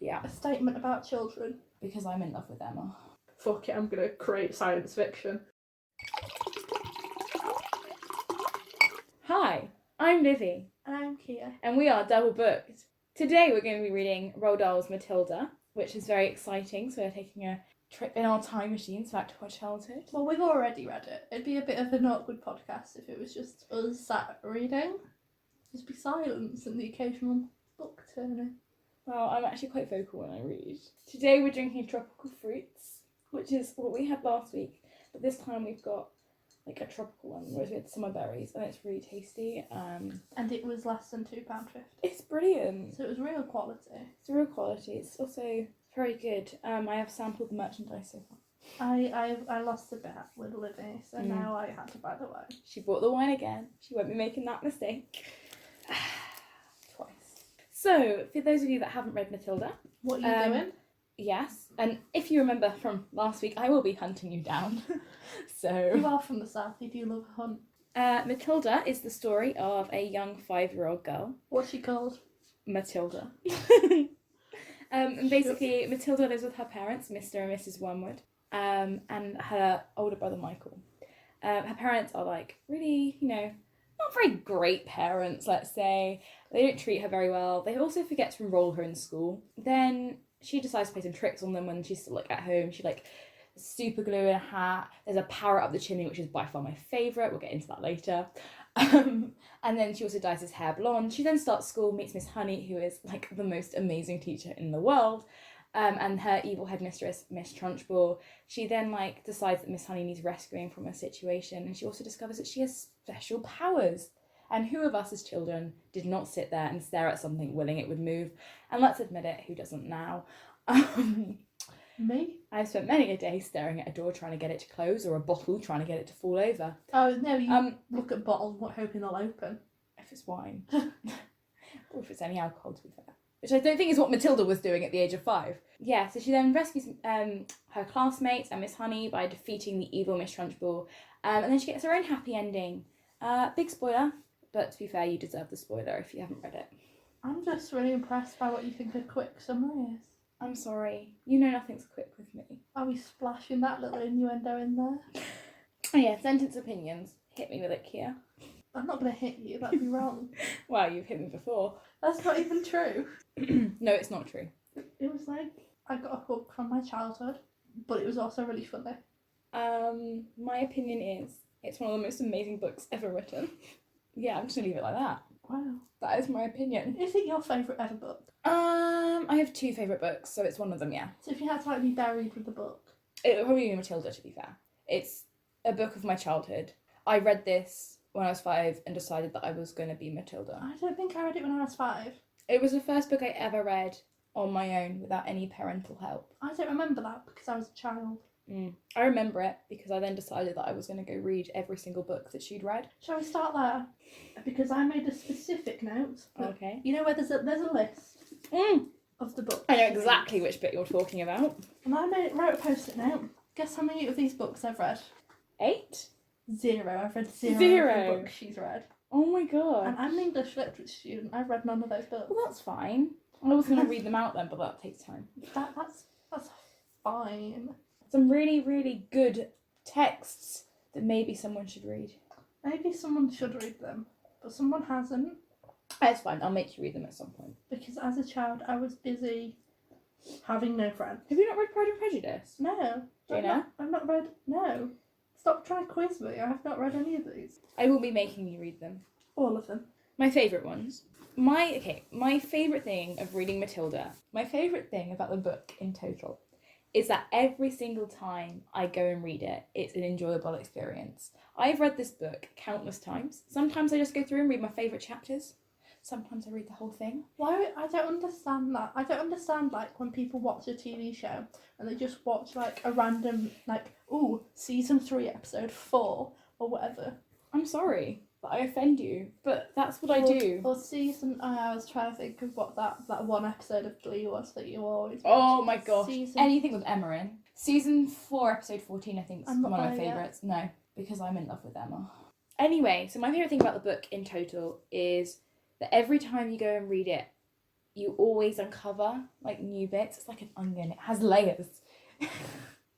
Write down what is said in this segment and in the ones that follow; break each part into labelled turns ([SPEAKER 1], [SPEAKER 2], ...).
[SPEAKER 1] Yeah.
[SPEAKER 2] A statement about children.
[SPEAKER 1] Because I'm in love with Emma.
[SPEAKER 2] Fuck it, I'm gonna create science fiction.
[SPEAKER 1] Hi, I'm Livi.
[SPEAKER 2] I'm Ciah.
[SPEAKER 1] And we are double booked. Today we're going to be reading Roald Dahl's Matilda, which is very exciting. So we're taking a trip in our time machines back to our childhood.
[SPEAKER 2] Well, we've already read it. It'd be a bit of an awkward podcast if it was just us sat reading. Just be silence and the occasional book turning.
[SPEAKER 1] Well, I'm actually quite vocal when I read. Today we're drinking tropical fruits, which is what we had last week. But this time we've got like a tropical one, whereas we had summer berries, and it's really tasty.
[SPEAKER 2] And it was less than £2.50.
[SPEAKER 1] It's brilliant.
[SPEAKER 2] So it was real quality.
[SPEAKER 1] It's real quality. It's also very good. I have sampled the merchandise so far.
[SPEAKER 2] I lost a bet with Livy, so now I had to buy the wine.
[SPEAKER 1] She bought the wine again. She won't be making that mistake. Twice. So, for those of you that haven't read Matilda...
[SPEAKER 2] What are you doing?
[SPEAKER 1] Yes, and if you remember from last week, I will be hunting you down. So
[SPEAKER 2] you are from the south, you do love a hunt.
[SPEAKER 1] Matilda is the story of a young 5-year-old girl.
[SPEAKER 2] What's she called?
[SPEAKER 1] Matilda. And basically, Matilda lives with her parents, Mr. and Mrs. Wormwood, and her older brother, Michael. Her parents are like really, not very great parents, let's say. They don't treat her very well. They also forget to enroll her in school. Then she decides to play some tricks on them when she's still at home. She super glue in a hat. There's a parrot up the chimney, which is by far my favourite. We'll get into that later. And then she also dyes his hair blonde. She then starts school, meets Miss Honey, who is the most amazing teacher in the world. And her evil headmistress, Miss Trunchbull. She then decides that Miss Honey needs rescuing from a situation, and she also discovers that she has special powers. And who of us as children did not sit there and stare at something willing it would move? And let's admit it, who doesn't now?
[SPEAKER 2] Me?
[SPEAKER 1] I've spent many a day staring at a door trying to get it to close, or a bottle trying to get it to fall over.
[SPEAKER 2] Oh no, you look at bottles hoping they'll open.
[SPEAKER 1] If it's wine. Or if it's any alcohol, to be fair. Which I don't think is what Matilda was doing at the age of 5. Yeah, so she then rescues her classmates and Miss Honey by defeating the evil Miss Trunchbull. And then she gets her own happy ending. Big spoiler, but to be fair, you deserve the spoiler if you haven't read it.
[SPEAKER 2] I'm just really impressed by what you think a quick summary is.
[SPEAKER 1] I'm sorry. You know nothing's quick with me.
[SPEAKER 2] Are we splashing that little innuendo in there?
[SPEAKER 1] Oh yeah, sentence opinions. Hit me with it, Ciah.
[SPEAKER 2] I'm not going to hit you, that'd be wrong.
[SPEAKER 1] Wow, you've hit me before.
[SPEAKER 2] That's not even true.
[SPEAKER 1] No, it's not true.
[SPEAKER 2] It was I got a hook from my childhood, but it was also really funny.
[SPEAKER 1] My opinion is it's one of the most amazing books ever written. Yeah, I'm just going to leave it like that.
[SPEAKER 2] Wow.
[SPEAKER 1] That is my opinion.
[SPEAKER 2] Is it your favourite ever book?
[SPEAKER 1] I have 2 favourite books, so it's one of them, yeah.
[SPEAKER 2] So if you had to be buried with the book?
[SPEAKER 1] It would probably be Matilda, to be fair. It's a book of my childhood. I read this when I was 5 and decided that I was going to be Matilda.
[SPEAKER 2] I don't think I read it when I was 5.
[SPEAKER 1] It was the first book I ever read on my own without any parental help.
[SPEAKER 2] I don't remember that because I was a child.
[SPEAKER 1] I remember it because I then decided that I was going to go read every single book that she'd read.
[SPEAKER 2] Shall we start there? Because I made a specific note.
[SPEAKER 1] Okay.
[SPEAKER 2] You know where there's a list of the books.
[SPEAKER 1] I know exactly which bit you're talking about.
[SPEAKER 2] And I wrote a post-it note. Guess how many of these books I've read?
[SPEAKER 1] 8?
[SPEAKER 2] 0. I've read 0 of the books she's read.
[SPEAKER 1] Oh my god.
[SPEAKER 2] And I'm an English literature student. I've read none of those books.
[SPEAKER 1] Well, that's fine. I was going to read them out then, but that takes time.
[SPEAKER 2] That's fine.
[SPEAKER 1] Some really, really good texts that maybe someone should read.
[SPEAKER 2] Maybe someone should read them, but someone hasn't.
[SPEAKER 1] That's fine. I'll make you read them at some point.
[SPEAKER 2] Because as a child, I was busy having no friends.
[SPEAKER 1] Have you not read Pride and Prejudice?
[SPEAKER 2] No.
[SPEAKER 1] Do you know?
[SPEAKER 2] I've not read... No. Stop trying to quiz me. I have not read any of these.
[SPEAKER 1] I will be making you read them.
[SPEAKER 2] All of them.
[SPEAKER 1] My favourite ones. My favourite thing of reading Matilda, my favourite thing about the book in total, is that every single time I go and read it, it's an enjoyable experience. I've read this book countless times. Sometimes I just go through and read my favourite chapters. Sometimes I read the whole thing.
[SPEAKER 2] Why? I don't understand that. I don't understand, when people watch a TV show and they just watch, a random, season 3, episode 4, or whatever.
[SPEAKER 1] I'm sorry that I offend you, but that's what I do.
[SPEAKER 2] Or season... I was trying to think of what that one episode of Glee was that you always watch.
[SPEAKER 1] Oh my gosh. Anything with Emma in. Season 4, episode 14, I think, is one of my favourites. No, because I'm in love with Emma. Anyway, so my favourite thing about the book in total is that every time you go and read it, you always uncover like new bits. It's like an onion. It has layers. It's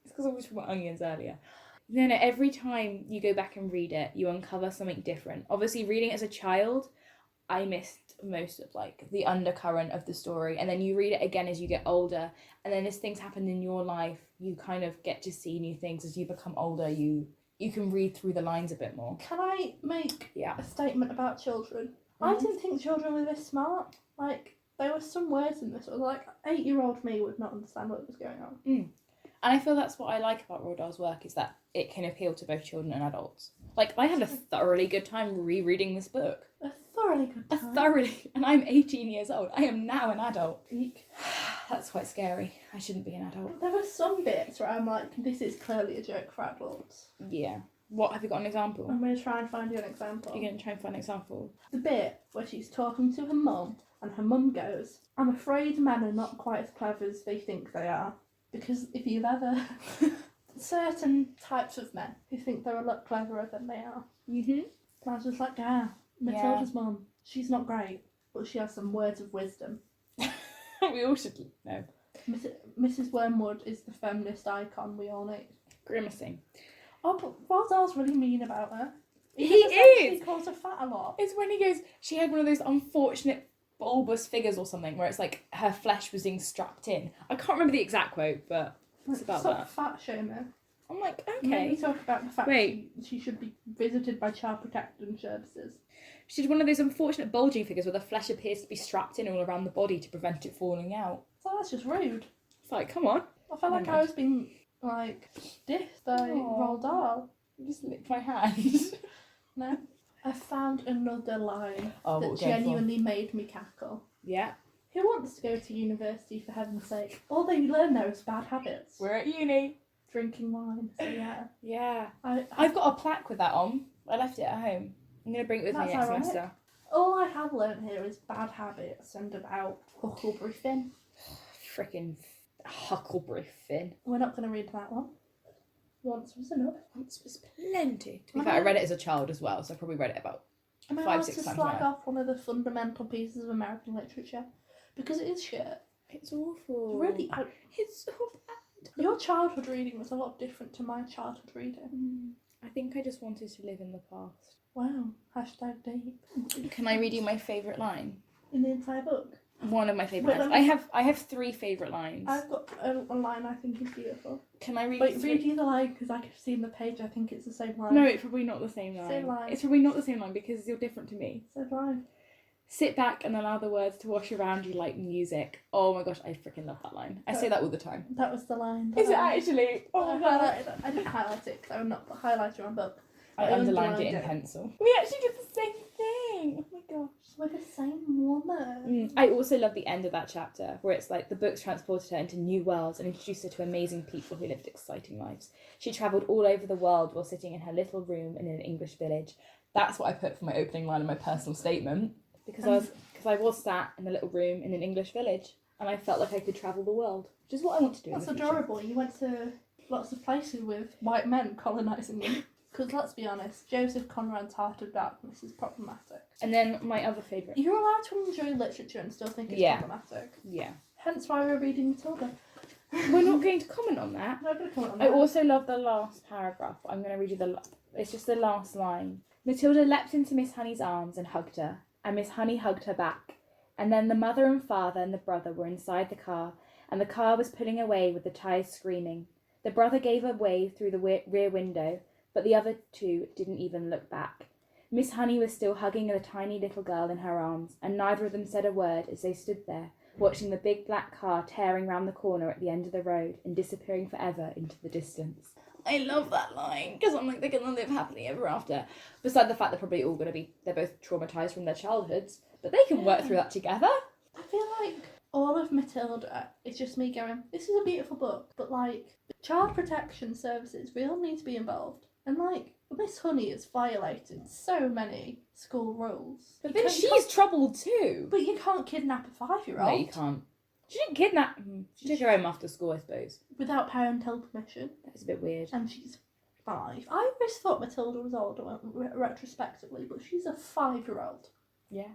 [SPEAKER 1] because I was talking about onions earlier. No, every time you go back and read it, you uncover something different. Obviously, reading it as a child, I missed most of like the undercurrent of the story, and then you read it again as you get older, and then as things happen in your life, you kind of get to see new things. As you become older, you can read through the lines a bit more.
[SPEAKER 2] Can I make
[SPEAKER 1] Yeah.
[SPEAKER 2] a statement about children? I didn't think children were this smart. Like, there were some words in this that was like, 8-year-old me would not understand what was going on.
[SPEAKER 1] And I feel that's what I like about Roald Dahl's work, is that it can appeal to both children and adults. Like, I had a thoroughly good time rereading this book.
[SPEAKER 2] A thoroughly good time.
[SPEAKER 1] And I'm 18 years old. I am now an adult.
[SPEAKER 2] Eek.
[SPEAKER 1] That's quite scary. I shouldn't be an adult.
[SPEAKER 2] There were some bits where I'm like, this is clearly a joke for adults.
[SPEAKER 1] Yeah. What, have you got an example?
[SPEAKER 2] I'm going to try and find you an example.
[SPEAKER 1] You're going to try and find an example?
[SPEAKER 2] The bit where she's talking to her mum, and her mum goes, I'm afraid men are not quite as clever as they think they are. Because if you've ever... certain types of men who think they're a lot cleverer than they are. And I was just like, Matilda's mum, she's not great, but she has some words of wisdom.
[SPEAKER 1] We all should know.
[SPEAKER 2] Mrs. Wormwood is the feminist icon we all need.
[SPEAKER 1] Grimacing.
[SPEAKER 2] Oh, but Roald Dahl's really mean about her.
[SPEAKER 1] He is!
[SPEAKER 2] He calls her fat a lot.
[SPEAKER 1] It's when he goes, she had one of those unfortunate bulbous figures or something, where it's like her flesh was being strapped in. I can't remember the exact quote, but it's about that.
[SPEAKER 2] Fat shaming.
[SPEAKER 1] I'm like,
[SPEAKER 2] Maybe
[SPEAKER 1] okay.
[SPEAKER 2] talk about the fact she should be visited by child protection services.
[SPEAKER 1] She did one of those unfortunate bulging figures where the flesh appears to be strapped in all around the body to prevent it falling out.
[SPEAKER 2] So that's just rude.
[SPEAKER 1] It's like, come on.
[SPEAKER 2] I felt like I was being, like, dissed by Roald Dahl.
[SPEAKER 1] You just licked my hand.
[SPEAKER 2] No. I found another line
[SPEAKER 1] what
[SPEAKER 2] that
[SPEAKER 1] we're going
[SPEAKER 2] genuinely made me cackle.
[SPEAKER 1] Yeah.
[SPEAKER 2] Who wants to go to university, for heaven's sake? All they learn there is bad habits.
[SPEAKER 1] We're at uni.
[SPEAKER 2] Drinking wine, so yeah.
[SPEAKER 1] Yeah.
[SPEAKER 2] I've
[SPEAKER 1] got a plaque with that on. I left it at home. I'm going to bring it with me next semester.
[SPEAKER 2] All I have learnt here is bad habits and about Huckleberry Finn.
[SPEAKER 1] Frickin' Huckleberry Finn.
[SPEAKER 2] We're not going to read that one. Once was enough.
[SPEAKER 1] Once was plenty. To be fair, I read it as a child as well, so I probably read it about 5-6 times.
[SPEAKER 2] To slag off one of the fundamental pieces of American literature, because it is shit.
[SPEAKER 1] It's awful.
[SPEAKER 2] Really,
[SPEAKER 1] it's so bad.
[SPEAKER 2] Your childhood reading was a lot different to my childhood reading.
[SPEAKER 1] I think I just wanted to live in the past.
[SPEAKER 2] Wow. #deep.
[SPEAKER 1] Can I read you my favourite line?
[SPEAKER 2] In the entire book?
[SPEAKER 1] One of my favourite lines. I have 3 favourite lines.
[SPEAKER 2] I've got a line I think is beautiful.
[SPEAKER 1] Can I read?
[SPEAKER 2] Wait, read you the line, because I can see in the page I think it's the same line.
[SPEAKER 1] No, it's probably not the same line.
[SPEAKER 2] Same line.
[SPEAKER 1] It's probably not the same line because you're different to me.
[SPEAKER 2] Same line.
[SPEAKER 1] Sit back and allow the words to wash around you like music. Oh my gosh, I freaking love that line. I say that all the time.
[SPEAKER 2] That was the line.
[SPEAKER 1] Is it actually? Oh my god.
[SPEAKER 2] I didn't highlight it because I'm not the highlighter on book.
[SPEAKER 1] I underlined it in pencil. We actually did the same thing. Oh my gosh.
[SPEAKER 2] We're the same woman.
[SPEAKER 1] I also love the end of that chapter where it's like the book's transported her into new worlds and introduced her to amazing people who lived exciting lives. She travelled all over the world while sitting in her little room in an English village. That's what I put for my opening line in my personal statement. Because I was sat in a little room in an English village and I felt like I could travel the world, which is what I want to do.
[SPEAKER 2] That's adorable. You went to lots of places with white men colonising them. Because let's be honest, Joseph Conrad's Heart of Darkness is problematic.
[SPEAKER 1] And then my other favourite.
[SPEAKER 2] You're allowed to enjoy literature and still think it's problematic.
[SPEAKER 1] Yeah.
[SPEAKER 2] Hence why we're reading Matilda.
[SPEAKER 1] We're not going to comment on that.
[SPEAKER 2] We're not going to comment on that.
[SPEAKER 1] I also love the last paragraph. I'm going to read you it's just the last line. Matilda leapt into Miss Honey's arms and hugged her. And Miss Honey hugged her back. And then the mother and father and the brother were inside the car, and the car was pulling away with the tyres screaming. The brother gave a wave through the rear window, but the other 2 didn't even look back. Miss Honey was still hugging the tiny little girl in her arms, and neither of them said a word as they stood there, watching the big black car tearing round the corner at the end of the road and disappearing forever into the distance. I love that line, because I'm like, they're going to live happily ever after. Beside the fact they're probably all going to be, they're both traumatised from their childhoods, but they can work through that together.
[SPEAKER 2] I feel like all of Matilda is just me going, this is a beautiful book, but like, child protection services really need to be involved. And like, Miss Honey has violated so many school rules.
[SPEAKER 1] But then she's troubled too.
[SPEAKER 2] But you can't kidnap a 5-year-old.
[SPEAKER 1] No, you can't. She didn't kidnap him. She took her home after school, I suppose.
[SPEAKER 2] Without parental permission.
[SPEAKER 1] That's a bit weird.
[SPEAKER 2] And she's 5. I always thought Matilda was older retrospectively, but she's a 5-year-old.
[SPEAKER 1] Yeah.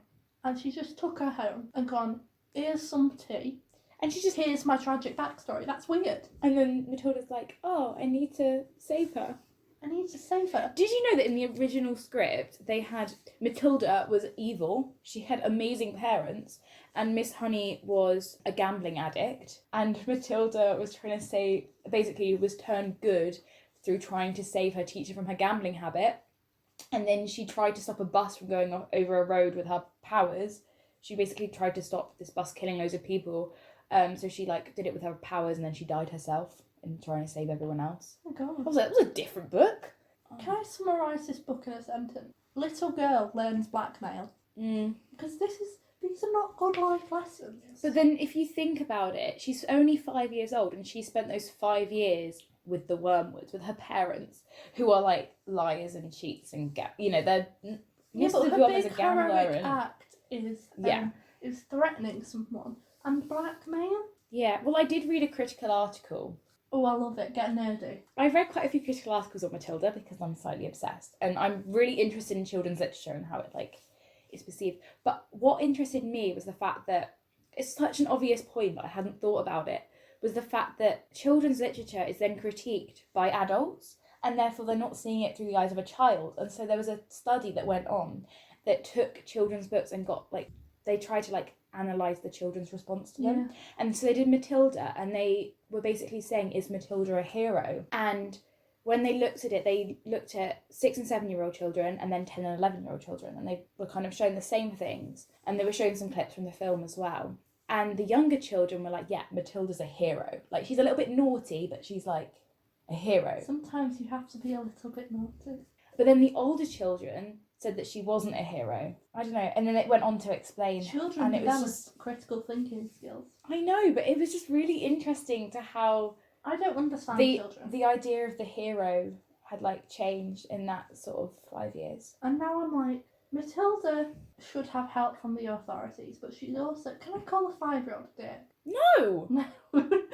[SPEAKER 2] And she just took her home and gone, here's some tea.
[SPEAKER 1] And she just...
[SPEAKER 2] Here's my tragic backstory. That's weird.
[SPEAKER 1] And then Matilda's like, oh, I need to save her.
[SPEAKER 2] I need to save her.
[SPEAKER 1] Did you know that in the original script, they had... Matilda was evil. She had amazing parents. And Miss Honey was a gambling addict. And Matilda was trying to say... Basically, was turned good through trying to save her teacher from her gambling habit. And then she tried to stop a bus from going over a road with her powers. She basically tried to stop this bus killing loads of people. So she did it with her powers, and then she died herself in trying to save everyone else.
[SPEAKER 2] Oh God.
[SPEAKER 1] I was like, it was a different book.
[SPEAKER 2] Can I summarise this book in a sentence? Little girl learns blackmail. Because these are not good life lessons.
[SPEAKER 1] But then if you think about it, she's only 5 years old, and she spent those 5 years with the Wormwoods, with her parents, who are like liars and cheats and they're...
[SPEAKER 2] Yeah, but her big heroic act is threatening someone and blackmail.
[SPEAKER 1] Yeah, well, I did read a critical article.
[SPEAKER 2] Oh, I love it. Get nerdy.
[SPEAKER 1] I've read quite a few critical articles on Matilda because I'm slightly obsessed, and I'm really interested in children's literature and how it is perceived. But what interested me was the fact that it's such an obvious point, but I hadn't thought about it, was the fact that children's literature is then critiqued by adults, and therefore they're not seeing it through the eyes of a child. And so there was a study that went on that took children's books and they tried to analyse the children's response to them.
[SPEAKER 2] Yeah.
[SPEAKER 1] And so they did Matilda, and they were basically saying, is Matilda a hero? And when they looked at it, they looked at 6 and 7-year-old children and then 10 and 11-year-old children, and they were kind of showing the same things. And they were showing some clips from the film as well. And the younger children were like, yeah, Matilda's a hero. She's a little bit naughty, but she's a hero.
[SPEAKER 2] Sometimes you have to be a little bit naughty.
[SPEAKER 1] But then the older children said that she wasn't a hero. I don't know. And then it went on to explain.
[SPEAKER 2] Children develop critical thinking skills.
[SPEAKER 1] I know, but it was just really interesting to how...
[SPEAKER 2] I don't understand children.
[SPEAKER 1] The idea of the hero had changed in that sort of 5 years.
[SPEAKER 2] And now I'm like, Matilda should have help from the authorities, but she's also... Can I call a 5-year-old a dick?
[SPEAKER 1] No!
[SPEAKER 2] No.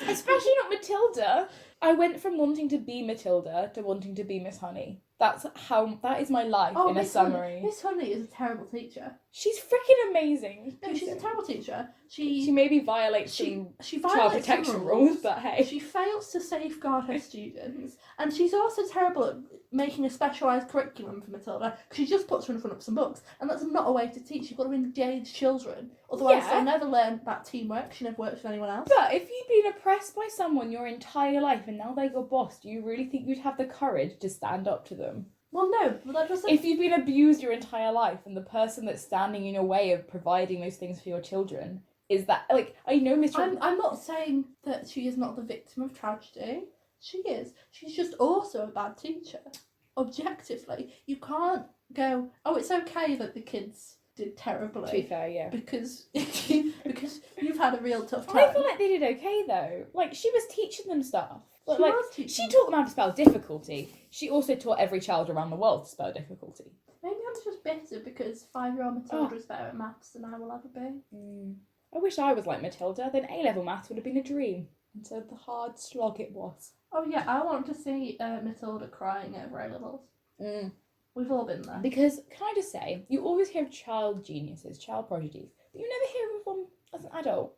[SPEAKER 1] Especially not Matilda. I went from wanting to be Matilda to wanting to be Miss Honey. That is my life in a summary.
[SPEAKER 2] Miss Honey is a terrible teacher.
[SPEAKER 1] She's freaking amazing.
[SPEAKER 2] No, she's a terrible teacher.
[SPEAKER 1] She maybe violates
[SPEAKER 2] she
[SPEAKER 1] child
[SPEAKER 2] violates
[SPEAKER 1] protection
[SPEAKER 2] some
[SPEAKER 1] rules, but hey.
[SPEAKER 2] She fails to safeguard her students, and she's also terrible at making a specialised curriculum for Matilda, because she just puts her in front of some books, and that's not a way to teach. You've got to engage children, otherwise they'll never learn that teamwork. She never works with anyone else.
[SPEAKER 1] But if you've been oppressed by someone your entire life and now they're your boss, do you really think you'd have the courage to stand up to them?
[SPEAKER 2] Well, no, but that doesn't...
[SPEAKER 1] If you've been abused your entire life and the person that's standing in your way of providing those things for your children is that... I know Miss...
[SPEAKER 2] I'm not saying that she is not the victim of tragedy. She is. She's just also a bad teacher. Objectively. You can't go, oh, it's okay that the kids did terribly.
[SPEAKER 1] To be fair, yeah.
[SPEAKER 2] Because you've had a real tough time.
[SPEAKER 1] I feel like they did okay, though. She was teaching them stuff. But, she taught them how to spell difficulty. She also taught every child around the world to spell difficulty.
[SPEAKER 2] Maybe I'm just bitter because 5-year-old Matilda is better at maths than I will ever be.
[SPEAKER 1] I wish I was like Matilda. Then A-level maths would have been a dream. Instead of the hard slog it was.
[SPEAKER 2] Oh yeah, I want to see Matilda crying over A-levels. We've all been there.
[SPEAKER 1] Because, can I just say, you always hear of child geniuses, child prodigies, but you never hear of one as an adult.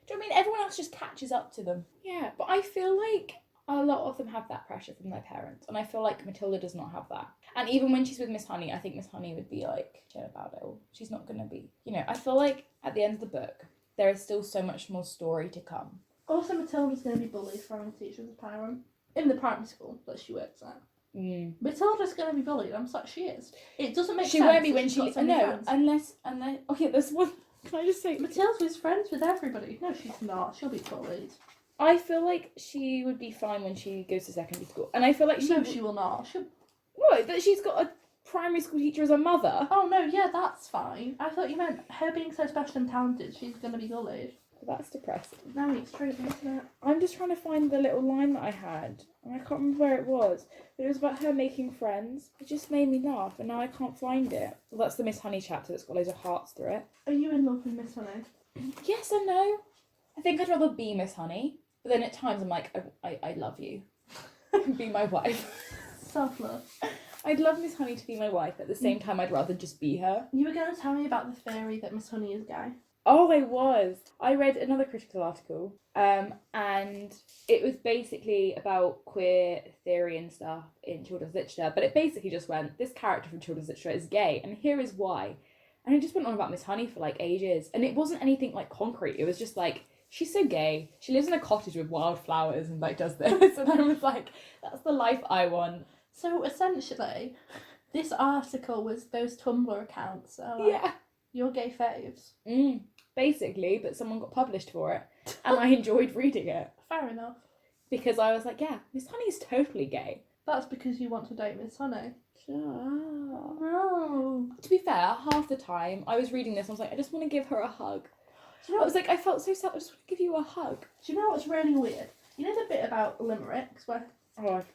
[SPEAKER 1] Do you know what I mean? Everyone else just catches up to them. Yeah, but I feel like a lot of them have that pressure from their parents, and I feel like Matilda does not have that. And even when she's with Miss Honey, I think Miss Honey would be chill about it all. She's not going to be... I feel like at the end of the book, there is still so much more story to come.
[SPEAKER 2] Also, Matilda's going to be bullied for having a teacher as a parent. In the primary school that she works at. Matilda's going to be bullied. I'm sorry, she is. It doesn't make sense.
[SPEAKER 1] She won't be when she... No, unless... Okay, there's one... Can I just say...
[SPEAKER 2] Matilda's friends with everybody. No, she's not. She'll be bullied.
[SPEAKER 1] I feel like she would be fine when she goes to secondary school. And I feel like
[SPEAKER 2] she will not.
[SPEAKER 1] What? That she's got a primary school teacher as a mother?
[SPEAKER 2] Oh, no, yeah, that's fine. I thought you meant her being so special and talented, she's going to be bullied.
[SPEAKER 1] That's depressing.
[SPEAKER 2] No, it's true, isn't it?
[SPEAKER 1] I'm just trying to find the little line that I had. And I can't remember where it was. But it was about her making friends. It just made me laugh, and now I can't find it. Well, that's the Miss Honey chapter that's got loads of hearts through it.
[SPEAKER 2] Are you in love with Miss Honey?
[SPEAKER 1] Yes and no. I think I'd rather be Miss Honey. But then at times I'm like, I love you. Be my wife.
[SPEAKER 2] Self-love.
[SPEAKER 1] I'd love Miss Honey to be my wife. At the same time, I'd rather just be her.
[SPEAKER 2] You were going to tell me about the theory that Miss Honey is gay.
[SPEAKER 1] Oh, I was. I read another critical article, and it was basically about queer theory and stuff in children's literature. But it basically just went, this character from children's literature is gay, and here is why. And it just went on about Miss Honey for like ages, and it wasn't anything like concrete. It was just like, she's so gay. She lives in a cottage with wildflowers and like does this, and I was like, that's the life I want.
[SPEAKER 2] So essentially, this article was those Tumblr accounts. Are like,
[SPEAKER 1] Yeah.
[SPEAKER 2] Your gay faves.
[SPEAKER 1] Basically, but someone got published for it, and I enjoyed reading it.
[SPEAKER 2] Fair enough.
[SPEAKER 1] Because I was like, yeah, Miss Honey's totally gay.
[SPEAKER 2] That's because you want to date Miss Honey.
[SPEAKER 1] Shut up.
[SPEAKER 2] No.
[SPEAKER 1] To be fair, half the time I was reading this, I was like, I just want to give her a hug.
[SPEAKER 2] Do you know
[SPEAKER 1] I was like, I felt so sad, I just want to give you a hug.
[SPEAKER 2] Do you know what's really weird? You know the bit about limericks where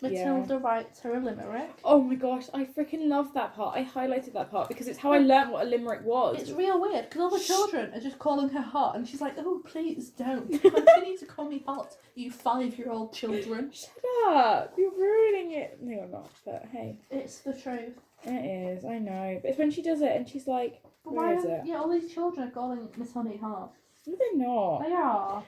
[SPEAKER 2] Matilda writes her a limerick?
[SPEAKER 1] Oh my gosh, I freaking love that part. I highlighted that part because it's how I learnt what a limerick was.
[SPEAKER 2] It's real weird because all the children are just calling her hot and she's like, oh, please don't. Continue to call me hot, you 5-year-old children.
[SPEAKER 1] Shut up, you're ruining it. No, you're not, but hey.
[SPEAKER 2] It's the truth.
[SPEAKER 1] It is, I know. But it's when she does it and she's like,
[SPEAKER 2] but
[SPEAKER 1] where is it?
[SPEAKER 2] Yeah, all these children are calling Miss Honey hot.
[SPEAKER 1] No, they're not.
[SPEAKER 2] They are.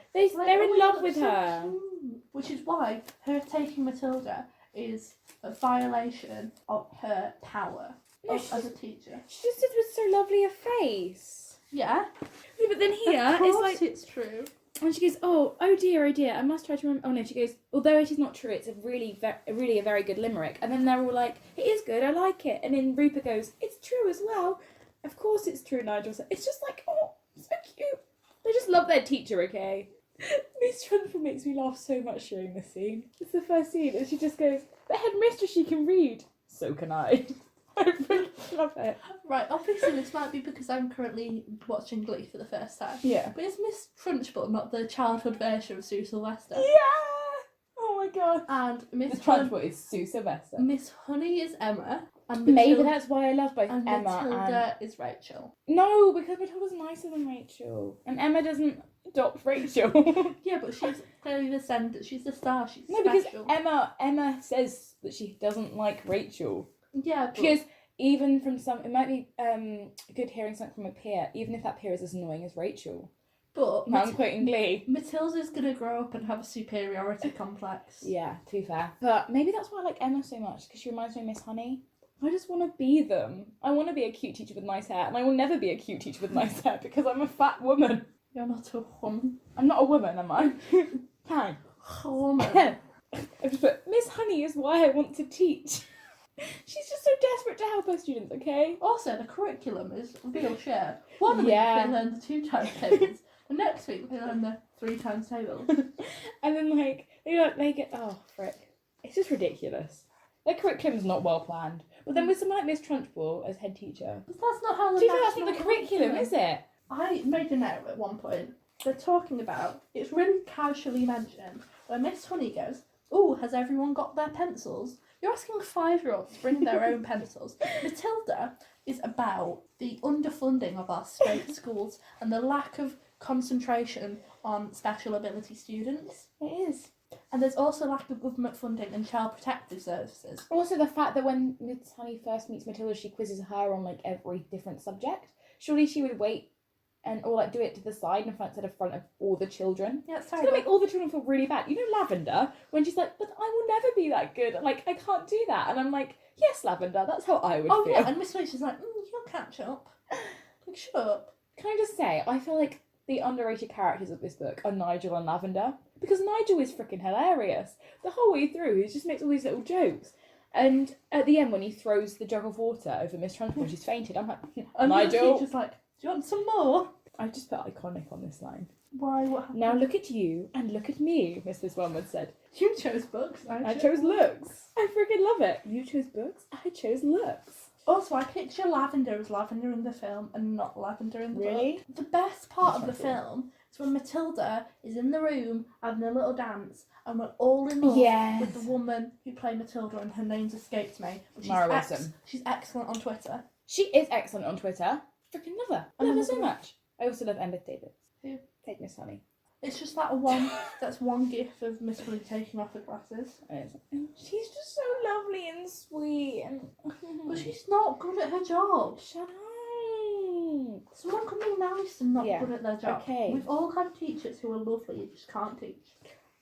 [SPEAKER 1] They're in love with
[SPEAKER 2] so
[SPEAKER 1] her.
[SPEAKER 2] cute. Which is why her taking Matilda is a violation of her power as a teacher.
[SPEAKER 1] She just did with so lovely a face.
[SPEAKER 2] Yeah.
[SPEAKER 1] Yeah, but then here,
[SPEAKER 2] of course
[SPEAKER 1] it's like...
[SPEAKER 2] it's true.
[SPEAKER 1] And she goes, oh dear, I must try to remember... Oh no, she goes, although it is not true, it's a really a very good limerick. And then they're all like, it is good, I like it. And then Rupert goes, it's true as well. Of course it's true, Nigel said. It's just like, oh, so cute. They just love their teacher, okay? Miss Trunchbull makes me laugh so much during this scene. It's the first scene, and she just goes, the headmistress, she can read. So can I. I really love it.
[SPEAKER 2] Right, obviously this might be because I'm currently watching Glee for the first time.
[SPEAKER 1] Yeah.
[SPEAKER 2] But is Miss Trunchbull not the childhood version of Sue Sylvester?
[SPEAKER 1] Yeah! Oh my god.
[SPEAKER 2] And
[SPEAKER 1] Miss Trunchbull is Sue Sylvester.
[SPEAKER 2] Miss Honey is Emma. And
[SPEAKER 1] Maybe that's why I love both
[SPEAKER 2] and
[SPEAKER 1] Emma
[SPEAKER 2] Matilda is Rachel.
[SPEAKER 1] No, because Matilda's nicer than Rachel. And Emma doesn't adopt Rachel.
[SPEAKER 2] Yeah, but she's clearly the descendant. She's the star. She's
[SPEAKER 1] no,
[SPEAKER 2] special.
[SPEAKER 1] because Emma says that she doesn't like Rachel.
[SPEAKER 2] Yeah, but...
[SPEAKER 1] Because even from some... It might be good hearing something from a peer, even if that peer is as annoying as Rachel.
[SPEAKER 2] But...
[SPEAKER 1] I'm quoting Glee.
[SPEAKER 2] Matilda's going to grow up and have a superiority complex.
[SPEAKER 1] Yeah, to be fair. But maybe that's why I like Emma so much, because she reminds me of Miss Honey. I just want to be them. I want to be a cute teacher with nice hair, and I will never be a cute teacher with nice hair because I'm a fat woman.
[SPEAKER 2] You're not a woman.
[SPEAKER 1] I'm not a woman, am I? Fine.
[SPEAKER 2] A woman.
[SPEAKER 1] I've just put, Miss Honey is why I want to teach. She's just so desperate to help her students, okay?
[SPEAKER 2] Also, the curriculum is real shit. One week
[SPEAKER 1] Yeah.
[SPEAKER 2] they learn the 2 times tables, the next week they learn the 3 times tables.
[SPEAKER 1] And then, like, they get, oh, frick. It's just ridiculous. Their curriculum's not well planned. But then with someone like Miss Trunchbull as head teacher...
[SPEAKER 2] But that's not how the
[SPEAKER 1] that's not the curriculum, is it?
[SPEAKER 2] I made a note at one point. They're talking about, it's really casually mentioned, where Miss Honey goes, oh, has everyone got their pencils? You're asking 5-year-olds to bring their own pencils. Matilda is about the underfunding of our state schools and the lack of concentration on special ability students.
[SPEAKER 1] It is.
[SPEAKER 2] And there's also lack of government funding and child protective services.
[SPEAKER 1] Also the fact that when Miss Honey first meets Matilda, she quizzes her on, like, every different subject. Surely she would wait or, like, do it to the side instead of front of all the children.
[SPEAKER 2] Yeah, it's
[SPEAKER 1] It's going to make all the children feel really bad. You know Lavender, when she's like, but I will never be that good. Like, I can't do that. And I'm like, yes, Lavender, that's how I would feel.
[SPEAKER 2] Oh, yeah, and Miss Leach is like, you'll catch up. Like, shut up.
[SPEAKER 1] Can I just say, I feel like the underrated characters of this book are Nigel and Lavender. Because Nigel is freaking hilarious. The whole way through, he just makes all these little jokes. And at the end, when he throws the jug of water over Miss Trunchbull, she's fainted. I'm like,
[SPEAKER 2] And
[SPEAKER 1] Nigel.
[SPEAKER 2] She's like, do you want some more?
[SPEAKER 1] I just put iconic on this line.
[SPEAKER 2] Why? What happened?
[SPEAKER 1] Now look at you and look at me, Mrs. Wormwood said.
[SPEAKER 2] You chose books.
[SPEAKER 1] I chose looks. I freaking love it. You chose books, I chose looks.
[SPEAKER 2] Also, I picture Lavender as Lavender in the film and not Lavender in the
[SPEAKER 1] Really?
[SPEAKER 2] book. The best part of the film is when Matilda is in the room having a little dance and we're all in love with the woman who played Matilda and her name's escaped me.
[SPEAKER 1] Mara Wilson.
[SPEAKER 2] She's excellent on Twitter.
[SPEAKER 1] She is excellent on Twitter. Freaking love her. I love her so much. I also love Emmett Davis.
[SPEAKER 2] Who?
[SPEAKER 1] Take Miss Honey.
[SPEAKER 2] It's just that that's one gif of Miss Honey taking off her glasses.
[SPEAKER 1] And she's just so lovely and sweet. And
[SPEAKER 2] But she's not good at her job.
[SPEAKER 1] Shut up. thanks.
[SPEAKER 2] Someone can be nice and not
[SPEAKER 1] Yeah.
[SPEAKER 2] good at their job.
[SPEAKER 1] Okay.
[SPEAKER 2] We've all had teachers who are lovely and just can't teach.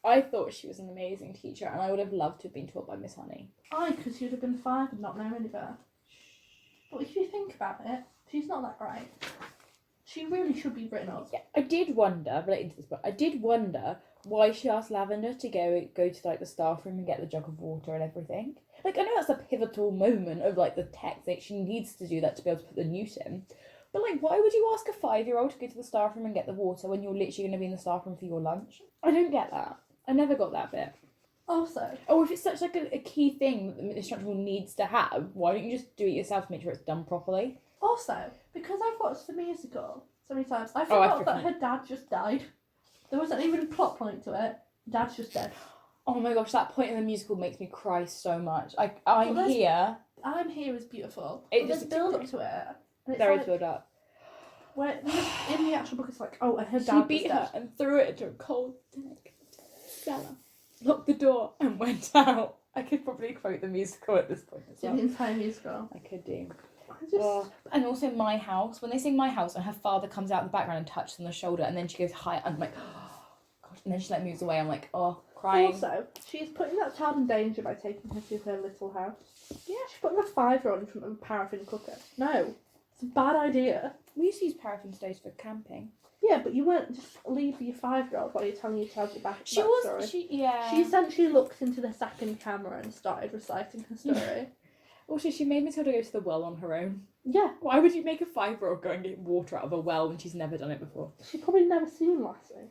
[SPEAKER 1] I thought she was an amazing teacher, and I would have loved to have been taught by Miss Honey.
[SPEAKER 2] Because you'd have been 5 and not known any better. But if you think about it, she's not that great. She really should be written up.
[SPEAKER 1] Yeah, I did wonder, relating to this book, I did wonder why she asked Lavender to go to like the staff room and get the jug of water and everything. Like, I know that's a pivotal moment of like the text that she needs to do that to be able to put the newt in. But like, why would you ask a 5-year-old to go to the staff room and get the water when you're literally going to be in the staff room for your lunch? I don't get that. I never got that bit.
[SPEAKER 2] Also,
[SPEAKER 1] Or if it's such like a key thing that the instructor needs to have, why don't you just do it yourself to make sure it's done properly?
[SPEAKER 2] because I've watched the musical so many times, I
[SPEAKER 1] I
[SPEAKER 2] forgot that
[SPEAKER 1] forgot.
[SPEAKER 2] her dad just died. There wasn't even a plot point to it. Dad's just dead.
[SPEAKER 1] Oh my gosh, that point in the musical makes me cry so much. I'm
[SPEAKER 2] Well,
[SPEAKER 1] here.
[SPEAKER 2] I'm Here is beautiful.
[SPEAKER 1] It
[SPEAKER 2] But there's
[SPEAKER 1] just-
[SPEAKER 2] build up to it. And it's
[SPEAKER 1] There is
[SPEAKER 2] like,
[SPEAKER 1] build up.
[SPEAKER 2] where in the actual book it's like, oh, and her
[SPEAKER 1] She
[SPEAKER 2] dad
[SPEAKER 1] beat
[SPEAKER 2] was
[SPEAKER 1] her
[SPEAKER 2] dead.
[SPEAKER 1] and threw it into a cold, dead cellar, locked the door and went out. I could probably quote the musical at this point as
[SPEAKER 2] In
[SPEAKER 1] well.
[SPEAKER 2] the entire musical.
[SPEAKER 1] I could do.
[SPEAKER 2] I just...
[SPEAKER 1] And also My House. When they sing My House and her father comes out in the background and touches on the shoulder and then she goes hi, I'm like, oh, gosh. And then she like moves away. I'm like, oh, crying.
[SPEAKER 2] Also, she's putting that child in danger by taking her to her little house. Yeah, she's putting a 5-year-old in front of a paraffin cooker. No, it's a bad idea.
[SPEAKER 1] We used to use paraffin stoves for camping.
[SPEAKER 2] Yeah, but you won't just leave your 5-year-old while you're telling your child your backstory. She essentially looked into the second camera and started reciting her story.
[SPEAKER 1] Also, she made Matilda go to the well on her own.
[SPEAKER 2] Yeah,
[SPEAKER 1] Why would you make a 5-year-old go and get water out of a well when she's never done it before?
[SPEAKER 2] she's probably never seen Lassie.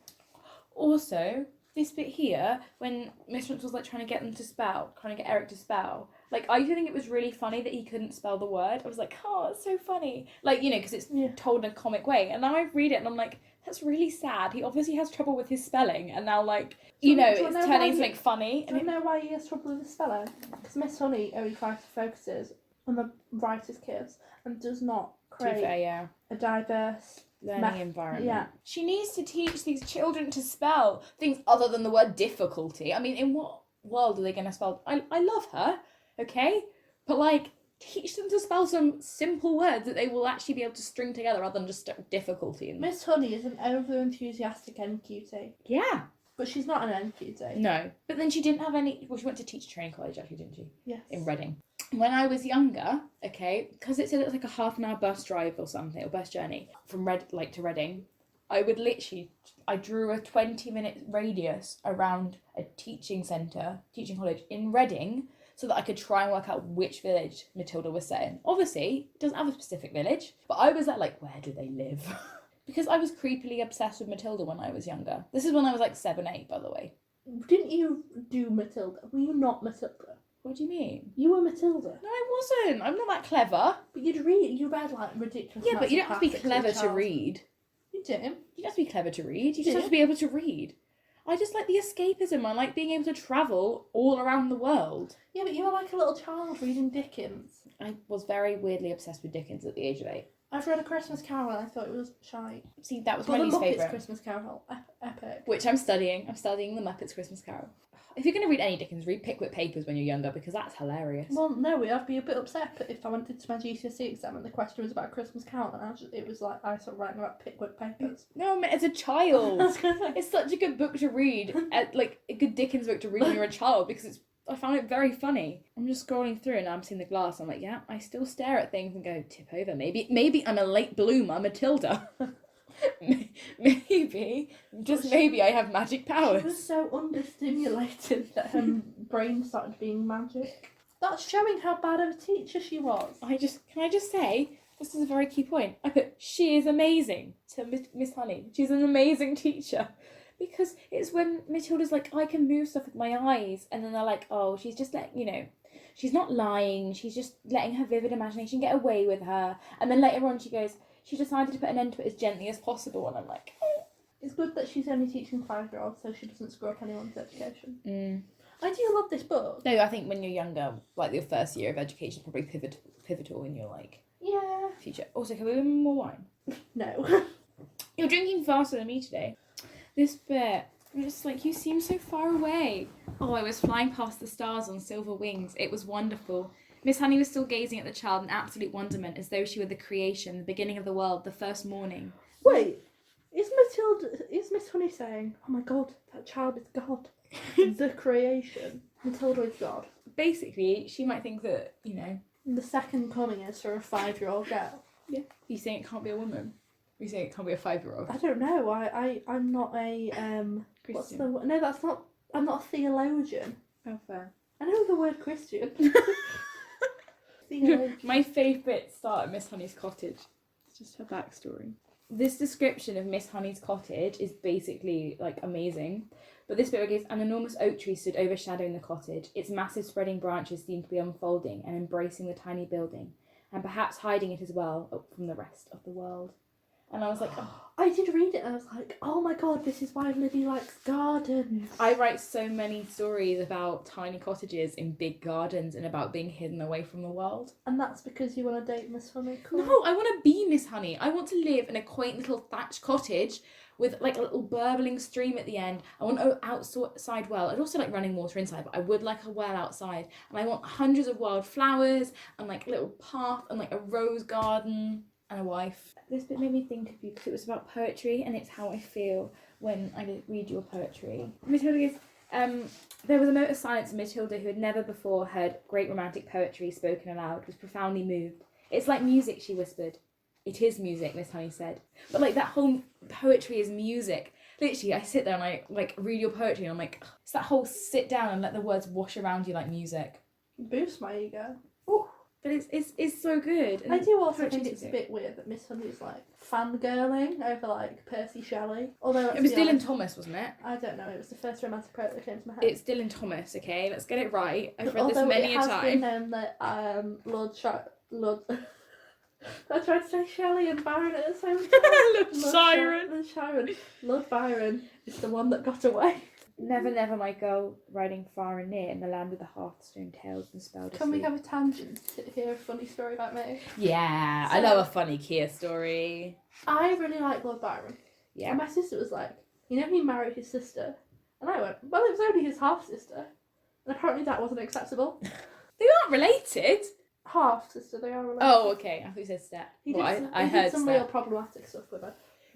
[SPEAKER 1] Also, this bit here, when Miss Prince was like trying to get Eric to spell, like I think it was really funny that he couldn't spell the word. I was like, oh, it's so funny. Like, you know, because it's told in a comic way. And now I read it and I'm like, that's really sad. He obviously has trouble with his spelling. And now, like, you know, it's turning into like funny.
[SPEAKER 2] Do you know why he has trouble with his spelling? Because Miss Honey only focuses on the writer's kids and does not create a diverse
[SPEAKER 1] learning environment.
[SPEAKER 2] Yeah.
[SPEAKER 1] She needs to teach these children to spell things other than the word difficulty. I mean, in what world are they going to spell? I love her, okay? But, like, teach them to spell some simple words that they will actually be able to string together rather than just difficulty.
[SPEAKER 2] Miss Honey is an over-enthusiastic NQT.
[SPEAKER 1] Yeah.
[SPEAKER 2] But she's not an NQT.
[SPEAKER 1] No. But then she didn't have any... Well, she went to teacher training college, actually, didn't she?
[SPEAKER 2] Yes.
[SPEAKER 1] In Reading. When I was younger, okay, because it said it was like a half-an-hour bus drive or something, or bus journey from to Reading, I would literally... I drew a 20-minute radius around a teaching college in Reading, so that I could try and work out which village Matilda was set in. Obviously, it doesn't have a specific village, but I was like, where do they live? Because I was creepily obsessed with Matilda when I was younger. This is when I was like 7, 8, by the way.
[SPEAKER 2] Didn't you do Matilda? Were you not Matilda?
[SPEAKER 1] What do you mean?
[SPEAKER 2] You were Matilda.
[SPEAKER 1] No, I wasn't. I'm not that clever.
[SPEAKER 2] But you read like ridiculous.
[SPEAKER 1] Yeah, but you don't have to be
[SPEAKER 2] classics as a
[SPEAKER 1] clever to
[SPEAKER 2] child.
[SPEAKER 1] read.
[SPEAKER 2] You do.
[SPEAKER 1] You don't have to be clever to read. You just
[SPEAKER 2] Yeah.
[SPEAKER 1] have to be able to read. I just like the escapism. I like being able to travel all around the world.
[SPEAKER 2] Yeah, but you were like a little child reading Dickens.
[SPEAKER 1] I was very weirdly obsessed with Dickens at the age of 8.
[SPEAKER 2] I've read A Christmas Carol and I thought it was shite.
[SPEAKER 1] See, that was
[SPEAKER 2] But
[SPEAKER 1] my
[SPEAKER 2] the
[SPEAKER 1] least
[SPEAKER 2] Muppets
[SPEAKER 1] favourite.
[SPEAKER 2] Christmas Carol, epic.
[SPEAKER 1] Which I'm studying. I'm studying the Muppets Christmas Carol. If you're going to read any Dickens, read Pickwick Papers when you're younger, because that's hilarious.
[SPEAKER 2] Well, no, I'd be a bit upset if I went into my GCSE exam and the question was about Christmas Carol and it was like I started writing about Pickwick Papers.
[SPEAKER 1] No, I meant as a child. It's such a good book to read, like a good Dickens book to read when you're a child, because I found it very funny. I'm just scrolling through and I'm seeing the glass. I'm like, yeah, I still stare at things and go, tip over. Maybe I'm a late bloomer, Matilda. Maybe, just maybe I have magic
[SPEAKER 2] She
[SPEAKER 1] powers.
[SPEAKER 2] was so understimulated that her brain started being magic. That's showing how bad of a teacher she was.
[SPEAKER 1] Can I just say, this is a very key point. I put, she is amazing to Miss Honey. She's an amazing teacher. Because it's when Matilda's like, I can move stuff with my eyes. And then they're like, oh, she's just she's not lying. She's just letting her vivid imagination get away with her. And then later on she goes, she decided to put an end to it as gently as possible. And I'm like, oh.
[SPEAKER 2] It's good that she's only teaching 5-year-olds so she doesn't screw up anyone's education. I do love this book.
[SPEAKER 1] No, I think when you're younger, like your first year of education is probably pivotal in your
[SPEAKER 2] Yeah.
[SPEAKER 1] future. Also, can we have more wine?
[SPEAKER 2] No.
[SPEAKER 1] You're drinking faster than me today. This bit, it's like, you seem so far away. Oh, I was flying past the stars on silver wings. It was wonderful. Miss Honey was still gazing at the child in absolute wonderment, as though she were the creation, the beginning of the world, the first morning.
[SPEAKER 2] Wait, is Miss Honey saying, oh my god, that child is God? The creation. Matilda is God.
[SPEAKER 1] Basically, she might think that, you know...
[SPEAKER 2] The second coming is for a 5-year-old girl.
[SPEAKER 1] Yeah. You saying it can't be a woman? You saying it can't be a 5-year-old?
[SPEAKER 2] I don't know. I'm not a
[SPEAKER 1] Christian.
[SPEAKER 2] No, that's not. I'm not a theologian.
[SPEAKER 1] Oh, fair.
[SPEAKER 2] I know the word Christian. Theologian.
[SPEAKER 1] My favourite start at Miss Honey's cottage. It's just her backstory. This description of Miss Honey's cottage is basically, like, amazing. But this bit goes, an enormous oak tree stood overshadowing the cottage. Its massive spreading branches seemed to be unfolding and embracing the tiny building, and perhaps hiding it as well from the rest of the world. And I was like, oh.
[SPEAKER 2] I did read it and I was like, oh my god, this is why Livy likes gardens.
[SPEAKER 1] I write so many stories about tiny cottages in big gardens and about being hidden away from the world.
[SPEAKER 2] And that's because you want to date Miss Honey? Cool.
[SPEAKER 1] No, I want to be Miss Honey. I want to live in a quaint little thatched cottage with like a little burbling stream at the end. I want an outside well. I'd also like running water inside, but I would like a well outside. And I want hundreds of wild flowers and like a little path and like a rose garden. And a wife. This bit made me think of you because it was about poetry and it's how I feel when I read your poetry. Matilda goes, there was a moment of silence and Matilda, who had never before heard great romantic poetry spoken aloud, was profoundly moved. It's like music, she whispered. It is music, Miss Honey said. But like that whole poetry is music. Literally, I sit there and I like read your poetry and I'm like, it's that whole sit down and let the words wash around you like music.
[SPEAKER 2] Boost my ego.
[SPEAKER 1] Ooh. But it's so good. And
[SPEAKER 2] I do also think it's a bit weird that Miss Honey's like fangirling over like Percy Shelley. Although
[SPEAKER 1] it was Dylan Thomas, wasn't it?
[SPEAKER 2] I don't know. It was the first romantic poet that came to my head.
[SPEAKER 1] It's Dylan Thomas. Okay, let's get it right. I've read this many a time.
[SPEAKER 2] Although it has been known that I tried to say Shelley and Byron at the same time. Lord Byron is the one that got away.
[SPEAKER 1] Never, never, my girl, riding far and near in the land of the Hearthstone tales and spelled.
[SPEAKER 2] Can we have a tangent to hear a funny story about me?
[SPEAKER 1] Yeah, I love a funny Kia story.
[SPEAKER 2] I really like Lord Byron.
[SPEAKER 1] Yeah.
[SPEAKER 2] And my sister was like, you know, he married his sister. And I went, well, it was only his half sister. And apparently that wasn't acceptable.
[SPEAKER 1] They aren't related.
[SPEAKER 2] Half sister, they are related.
[SPEAKER 1] Oh, okay. I thought you said step.
[SPEAKER 2] He did some real problematic stuff with her.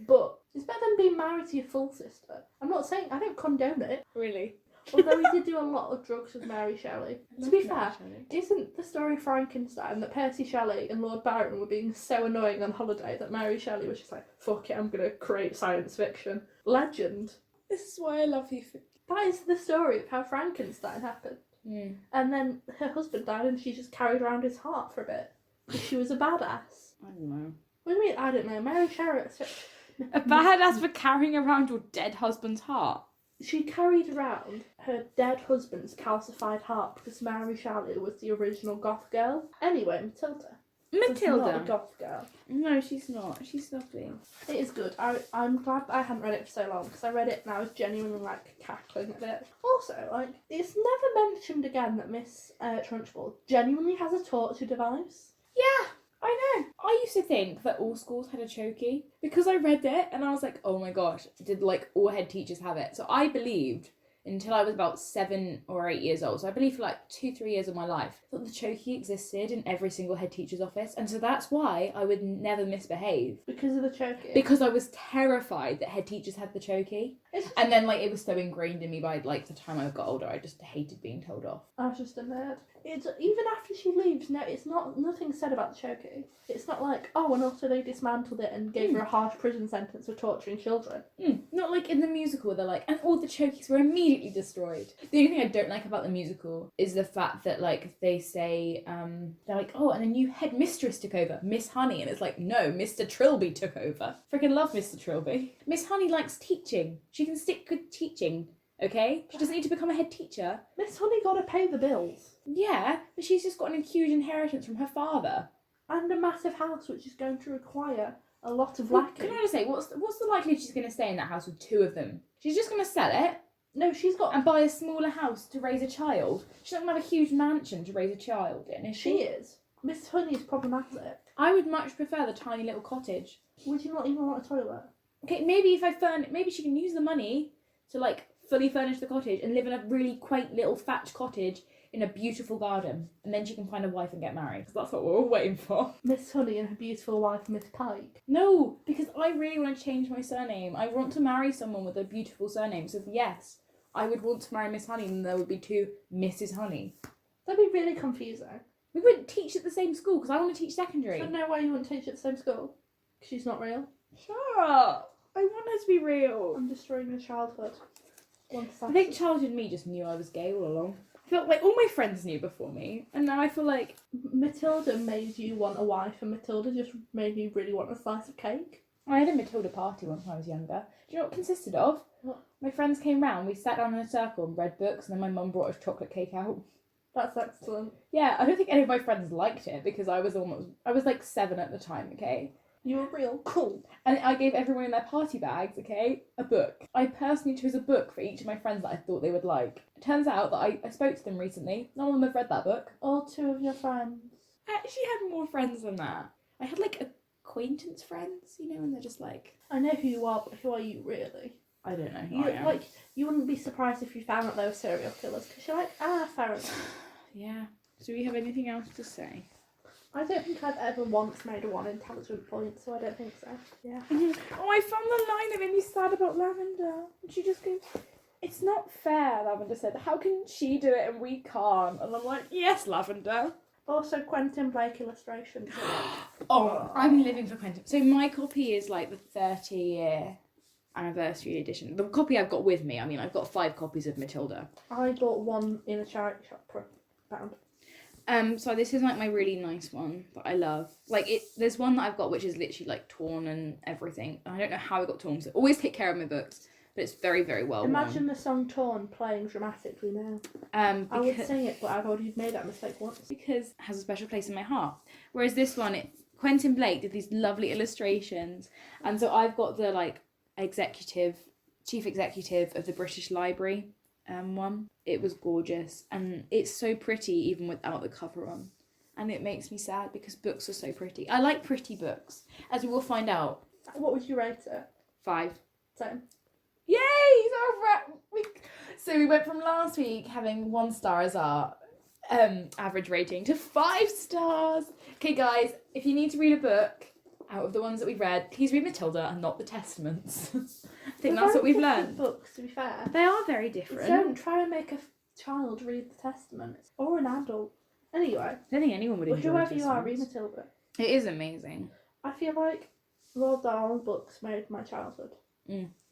[SPEAKER 2] But it's better than being married to your full sister. I'm not saying, I don't condone it.
[SPEAKER 1] Really?
[SPEAKER 2] Although he did do a lot of drugs with Mary Shelley. To be fair, isn't the story Frankenstein that Percy Shelley and Lord Byron were being so annoying on holiday that Mary Shelley was just like, fuck it, I'm going to create science fiction? Legend.
[SPEAKER 1] This is why I love you.
[SPEAKER 2] That is the story of how Frankenstein happened.
[SPEAKER 1] Mm.
[SPEAKER 2] And then her husband died and she just carried around his heart for a bit. Because she was a badass.
[SPEAKER 1] I don't know.
[SPEAKER 2] What do you mean, I don't know? Mary Shelley...
[SPEAKER 1] A badass for carrying around your dead husband's heart?
[SPEAKER 2] She carried around her dead husband's calcified heart because Mary Shelley was the original goth girl. Anyway, Matilda.
[SPEAKER 1] Matilda?
[SPEAKER 2] Not a goth girl.
[SPEAKER 1] No, she's not. She's lovely.
[SPEAKER 2] It is good. I'm glad that I hadn't read it for so long because I read it and I was genuinely like cackling a bit. Also, like, it's never mentioned again that Miss Trunchbull genuinely has a torture device.
[SPEAKER 1] Yeah. I know. I used to think that all schools had a chokey because I read it and I was like, oh my gosh, did like all head teachers have it? So I believed until I was about 7 or 8 years old. So I believed for like 2-3 years of my life that the chokey existed in every single head teacher's office. And so that's why I would never misbehave.
[SPEAKER 2] Because of the chokey?
[SPEAKER 1] Because I was terrified that head teachers had the chokey. And then like it was so ingrained in me by like the time I got older, I just hated being told off.
[SPEAKER 2] I was just a nerd. It's even after she leaves, no, it's not nothing said about the chokey. It's not like, oh, and also they dismantled it and gave her a harsh prison sentence for torturing children.
[SPEAKER 1] Not like in the musical, they're like, and all the chokeys were immediately destroyed. The only thing I don't like about the musical is the fact that like they say, they're like, oh, and a new headmistress took over, Miss Honey, and it's like, no, Mr. Trilby took over. Freaking love Mr. Trilby. Miss Honey likes teaching. She can stick good teaching. Okay? She doesn't need to become a head teacher.
[SPEAKER 2] Miss Honey gotta pay the bills.
[SPEAKER 1] Yeah, but she's just got an huge inheritance from her father.
[SPEAKER 2] And a massive house which is going to require a lot of lacking.
[SPEAKER 1] Can I just say, what's the likelihood she's going to stay in that house with 2 of them? She's just going to sell it.
[SPEAKER 2] No, she's got...
[SPEAKER 1] And buy a smaller house to raise a child. She's not going to have a huge mansion to raise a child in, is she?
[SPEAKER 2] She is. Miss Honey is problematic.
[SPEAKER 1] I would much prefer the tiny little cottage.
[SPEAKER 2] Would you not even want a toilet?
[SPEAKER 1] Okay, maybe if maybe she can use the money to like fully furnish the cottage and live in a really quaint little thatched cottage in a beautiful garden, and then she can find a wife and get married. Because that's what we're all waiting for.
[SPEAKER 2] Miss Honey and her beautiful wife, Miss Pike.
[SPEAKER 1] No, because I really want to change my surname. I want to marry someone with a beautiful surname. So yes, I would want to marry Miss Honey, and there would be 2 Mrs. Honey.
[SPEAKER 2] That'd be really confusing.
[SPEAKER 1] We wouldn't teach at the same school because I want to teach secondary.
[SPEAKER 2] So no way you wouldn't teach at the same school? Because she's not real?
[SPEAKER 1] Shut up. I want her to be real.
[SPEAKER 2] I'm destroying your childhood.
[SPEAKER 1] I think childhood me just knew I was gay all along. I felt like all my friends knew before me, and now I feel like
[SPEAKER 2] Matilda made you want a wife, and Matilda just made you really want a slice of cake.
[SPEAKER 1] I had a Matilda party once when I was younger. Do you know what it consisted of?
[SPEAKER 2] What?
[SPEAKER 1] My friends came round, we sat down in a circle and read books, and then my mum brought us chocolate cake out.
[SPEAKER 2] That's excellent.
[SPEAKER 1] Yeah, I don't think any of my friends liked it because I was like 7 at the time, okay?
[SPEAKER 2] You were real cool.
[SPEAKER 1] And I gave everyone in their party bags, okay, a book. I personally chose a book for each of my friends that I thought they would like. It turns out that I spoke to them recently. None of them have read that book.
[SPEAKER 2] All 2 of your friends.
[SPEAKER 1] I actually had more friends than that. I had like acquaintance friends, you know, and they're just like...
[SPEAKER 2] I know who you are, but who are you really?
[SPEAKER 1] I don't know who I am.
[SPEAKER 2] You wouldn't be surprised if you found out they were serial killers, because you're like, fair enough.
[SPEAKER 1] Yeah. Do we have anything else to say?
[SPEAKER 2] I don't think I've ever once made a 1 intelligent point, so I don't think so. Yeah.
[SPEAKER 1] Oh, I found the line that made me sad about Lavender. And she just goes, "It's not fair," Lavender said. "How can she do it and we can't?" And I'm like, yes, Lavender.
[SPEAKER 2] Also, Quentin Blake illustrations.
[SPEAKER 1] Oh, I'm living for Quentin. So my copy is like the 30-year anniversary edition. The copy I've got with me, I mean, I've got 5 copies of Matilda.
[SPEAKER 2] I bought one in a charity shop for £1.
[SPEAKER 1] So this is like my really nice one that I love. Like there's one that I've got which is literally like torn and everything. I don't know how it got torn. So I always take care of my books, but it's very, very well
[SPEAKER 2] Imagine
[SPEAKER 1] worn.
[SPEAKER 2] the song "Torn" playing dramatically now. I would sing it, but I've already made that mistake once.
[SPEAKER 1] Because it has a special place in my heart. Whereas this one, Quentin Blake did these lovely illustrations, and so I've got the like chief executive of the British Library. One. It was gorgeous, and it's so pretty even without the cover on, and it makes me sad because books are so pretty. I like pretty books, as we will find out.
[SPEAKER 2] What would you rate it?
[SPEAKER 1] 5.
[SPEAKER 2] Same.
[SPEAKER 1] Yay! So we went from last week having 1 star as our average rating to 5 stars. Okay, guys, if you need to read a book out of the ones that we've read, please read Matilda and not the Testaments. I think that's what we've learned.
[SPEAKER 2] Books, to be fair.
[SPEAKER 1] They are very different.
[SPEAKER 2] Don't try and make a child read the Testaments, or an adult. Anyway,
[SPEAKER 1] I don't think anyone would enjoy
[SPEAKER 2] whoever
[SPEAKER 1] the
[SPEAKER 2] you are, read
[SPEAKER 1] Testaments.
[SPEAKER 2] Matilda.
[SPEAKER 1] It is amazing.
[SPEAKER 2] I feel like Roald Dahl books made my childhood.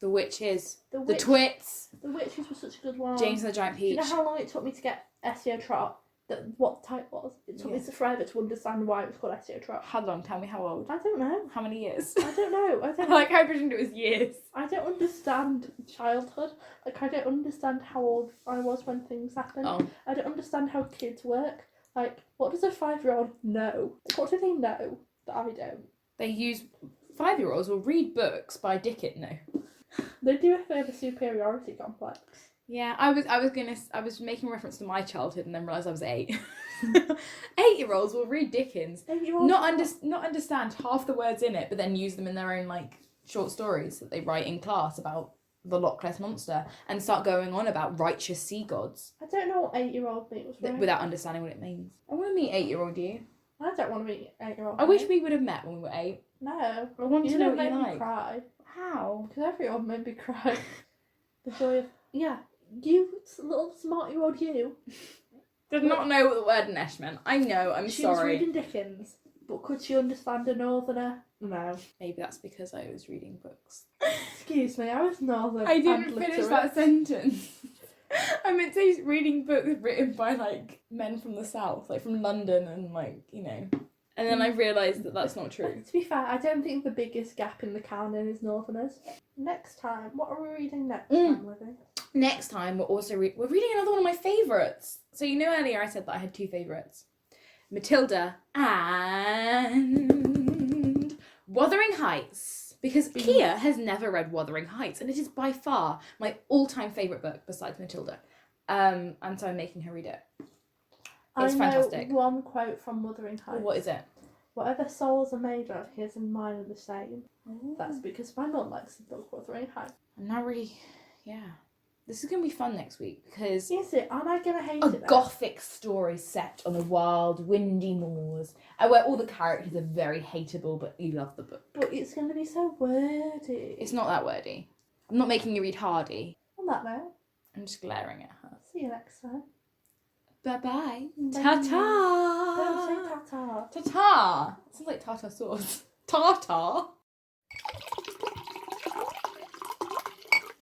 [SPEAKER 1] The Witches.
[SPEAKER 2] The
[SPEAKER 1] Twits.
[SPEAKER 2] The Witches was such a good one.
[SPEAKER 1] James and the Giant
[SPEAKER 2] Do
[SPEAKER 1] Peach.
[SPEAKER 2] you know how long it took me to get SEO Trot? What the type was? It took me forever to understand why it was called SEO Trot.
[SPEAKER 1] How long? Tell me how old.
[SPEAKER 2] I don't know.
[SPEAKER 1] How many years?
[SPEAKER 2] I don't know.
[SPEAKER 1] I like how I presumed it was years.
[SPEAKER 2] I don't understand childhood. Like, I don't understand how old I was when things happened.
[SPEAKER 1] Oh.
[SPEAKER 2] I don't understand how kids work. Like, what does a 5-year-old know? What do they know that I don't?
[SPEAKER 1] They use 5-year-olds will read books by Dickens. No.
[SPEAKER 2] They do if they have a superiority complex.
[SPEAKER 1] Yeah, I was making reference to my childhood and then realised I was 8. 8-year-olds will read Dickens, not understand half the words in it, but then use them in their own like short stories that they write in class about the Loch Ness monster and start going on about righteous sea gods.
[SPEAKER 2] I don't know what 8-year-old me was right.
[SPEAKER 1] Without understanding what it means. I want to meet 8-year-old you.
[SPEAKER 2] I don't want to meet 8-year-old.
[SPEAKER 1] I wish we would have met when we were 8.
[SPEAKER 2] No.
[SPEAKER 1] I want to know what you
[SPEAKER 2] made
[SPEAKER 1] like.
[SPEAKER 2] me cry.
[SPEAKER 1] How?
[SPEAKER 2] Because everyone made me cry. The joy of... Yeah. You, little smart-year-old you.
[SPEAKER 1] Did not know what the word Nesh meant. I know, sorry.
[SPEAKER 2] She was reading Dickens, but could she understand a northerner? No.
[SPEAKER 1] Maybe that's because I was reading books.
[SPEAKER 2] Excuse me, I was northern.
[SPEAKER 1] I didn't finish that sentence. I meant to say reading books written by like men from the south, like from London and like, you know. And then I realised that that's not true.
[SPEAKER 2] To be fair, I don't think the biggest gap in the canon is northerners. Next time, what are we reading next time, Livy?
[SPEAKER 1] Next time we're reading another one of my favourites. So you know earlier I said that I had 2 favourites. Matilda and Wuthering Heights. Because Kia has never read Wuthering Heights and it is by far my all-time favourite book besides Matilda. And so I'm making her read it. It's fantastic.
[SPEAKER 2] I know one quote from Wuthering Heights.
[SPEAKER 1] What is it?
[SPEAKER 2] Whatever souls are made of, his and mine are the same.
[SPEAKER 1] Ooh.
[SPEAKER 2] That's because my mum likes the book Wuthering Heights.
[SPEAKER 1] I'm not really, yeah. This is going to be fun next week because
[SPEAKER 2] Is it? Am I going to hate
[SPEAKER 1] a
[SPEAKER 2] it?
[SPEAKER 1] gothic story set on the wild, windy moors, and where all the characters are very hateable, but you love the book.
[SPEAKER 2] But it's going to be so wordy.
[SPEAKER 1] It's not that wordy. I'm not making you read Hardy.
[SPEAKER 2] On that note,
[SPEAKER 1] I'm just glaring at her.
[SPEAKER 2] see you next time.
[SPEAKER 1] Bye-bye.
[SPEAKER 2] Bye.
[SPEAKER 1] Ta-ta.
[SPEAKER 2] Don't say ta-ta.
[SPEAKER 1] Ta-ta. Sounds like tartar sauce. Tartar.